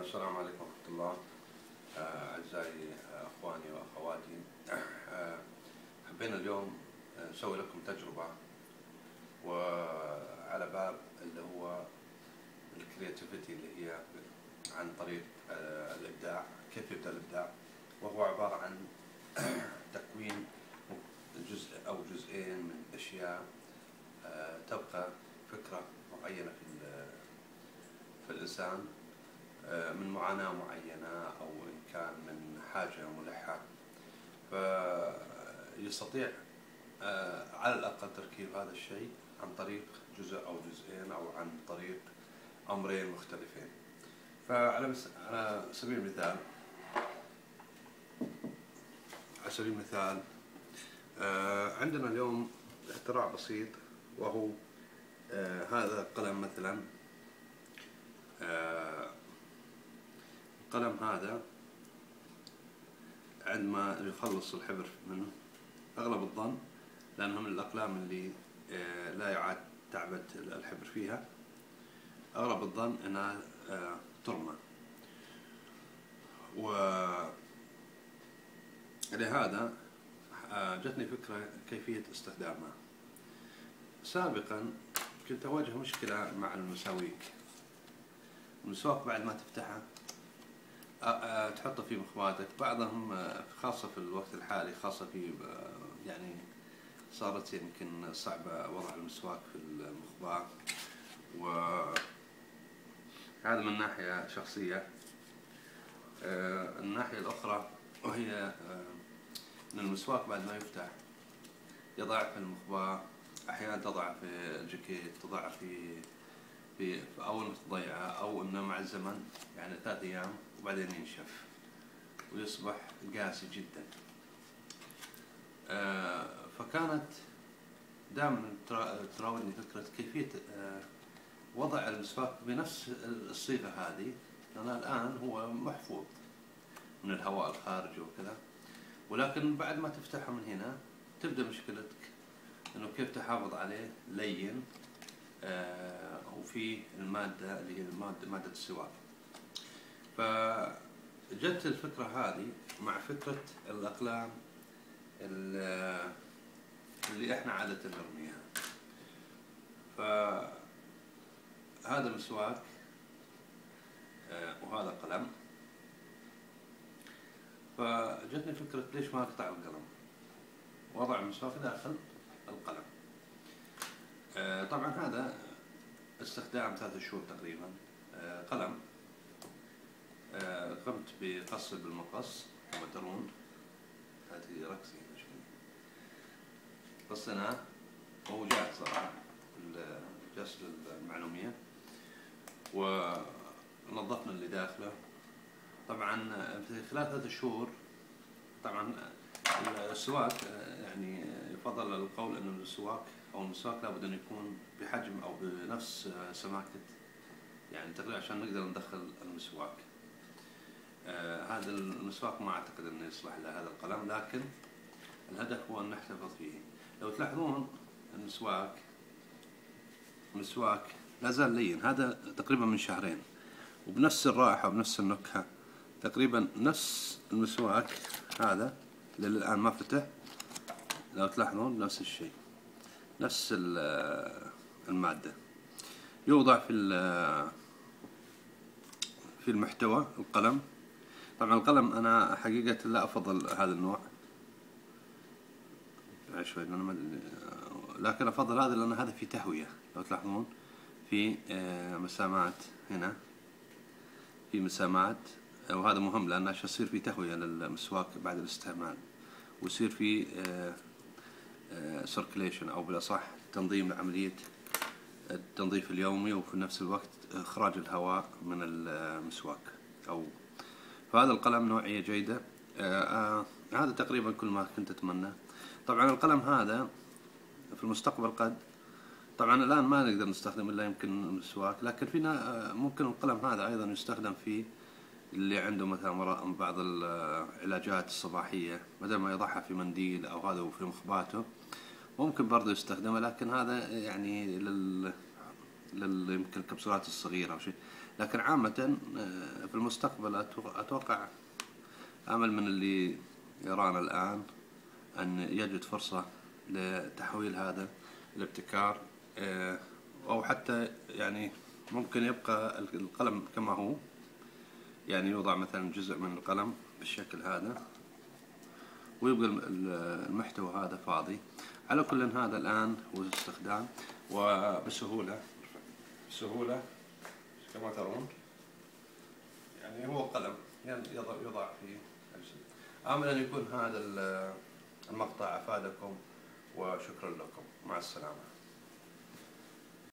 السلام عليكم ورحمة الله. أعزائي أخواني وأخواتي، حبينا اليوم نسوي لكم تجربة وعلى باب اللي هو الكرياتيفيتي، اللي هي عن طريق الإبداع، كيف يبدأ الإبداع، وهو عبارة عن تكوين جزء أو جزئين من أشياء تبقى فكرة معينة في الإنسان من معاناة معينة، أو إن كان من حاجة ملحة، فيستطيع على الأقل تركيب هذا الشيء عن طريق جزء أو جزئين، أو عن طريق أمرين مختلفين. فعلى سبيل المثال عندنا اليوم اختراع بسيط، وهو هذا القلم مثلا. القلم هذا عندما يخلص الحبر منه، أغلب الظن لأنه من الأقلام اللي لا يعاد تعبئة الحبر فيها، أغلب الظن أنها ترمى، ولهذا جتني فكرة كيفية استخدامها. سابقا كنت أواجه مشكلة مع المساويك. المسواك بعد ما تفتحه تحطه في مخباتك، بعضهم خاصة في الوقت الحالي، خاصة في يعني صارت يمكن صعبة وضع المسواك في المخبأ، وهذا من ناحية شخصية. الناحية الأخرى وهي أن المسواك بعد ما يفتح يضع في المخبأ، أحيانا تضع في الجاكيت، تضع في أو إنك تضيعه، أو إنه مع الزمن يعني 3 أيام وبعدين ينشف ويصبح قاسي جدا. فكانت دائما تراودني فكرة كيفية وضع المسواك بنفس الصيغة هذه، لأن الآن هو محفوظ من الهواء الخارجي وكذا، ولكن بعد ما تفتحه من هنا تبدأ مشكلتك إنه كيف تحافظ عليه لين وفي المادة اللي هي مادة السواك. فجت الفكرة هذه مع فكرة الأقلام اللي احنا عادة نرميها. فهذا مسواك وهذا قلم، فجتني فكرة ليش ما أقطع القلم، وضع المسواك داخل القلم. طبعا هذا استخدام 3 شهور تقريبا. قلم قمت بقصه بالمقص كما ترون، هذه ركزي قصناه وهو جاهز صراحة جالس للمعلومية، ونظفنا اللي داخله. طبعا في خلال 3 شهور، طبعا السواك يعني يفضل القول أن السواك أو المسواك لابد أن يكون بحجم أو بنفس سماكة، يعني تقريبا عشان نقدر ندخل المسواك. هذا المسواك ما أعتقد أنه يصلح لهذا القلم، لكن الهدف هو أن نحتفظ فيه. لو تلاحظون المسواك لا زال لين، هذا تقريبا من 2 شهرين، وبنفس الرائحة وبنفس النكهة، تقريبا نفس المسواك هذا اللي الآن ما فتح. لو تلاحظون نفس الشيء، نفس المادة. يوضع في المحتوى القلم. طبعا القلم أنا حقيقة لا أفضل هذا النوع شوي، لكن أفضل هذا لأن هذا في تهوية. لو تلاحظون في مسامات هنا، في مسامات، وهذا مهم لأن عشان يصير في تهوية للمسواك بعد الاستعمال، ويصير في سيركيليشن أو بالأصح تنظيم لعملية التنظيف اليومي، وفي نفس الوقت إخراج الهواء من المسواك. فهذا القلم نوعية جيدة. هذا تقريبا كل ما كنت أتمنى. طبعا القلم هذا في المستقبل طبعا الآن ما نقدر نستخدم إلا يمكن المسواك، لكن فينا ممكن القلم هذا أيضا يستخدم في اللي عنده مثلا بعض العلاجات الصباحية، بدل ما يضعها في منديل أو هذا وفي مخباته، ممكن برضه يستخدمه. لكن هذا يعني يمكن الكبسولات الصغيرة أو شيء، لكن عامة في المستقبل أتوقع أمل من اللي يرانا الآن أن يجد فرصة لتحويل هذا الابتكار، أو حتى يعني ممكن يبقى القلم كما هو، يعني يوضع مثلا جزء من القلم بالشكل هذا ويبقى المحتوى هذا فاضي. على كل هذا الآن هو استخدام وبسهولة كما ترون، يعني هو قلم يضع في الجسم. آمل أن يكون هذا المقطع أفادكم، وشكرا لكم، مع السلامة.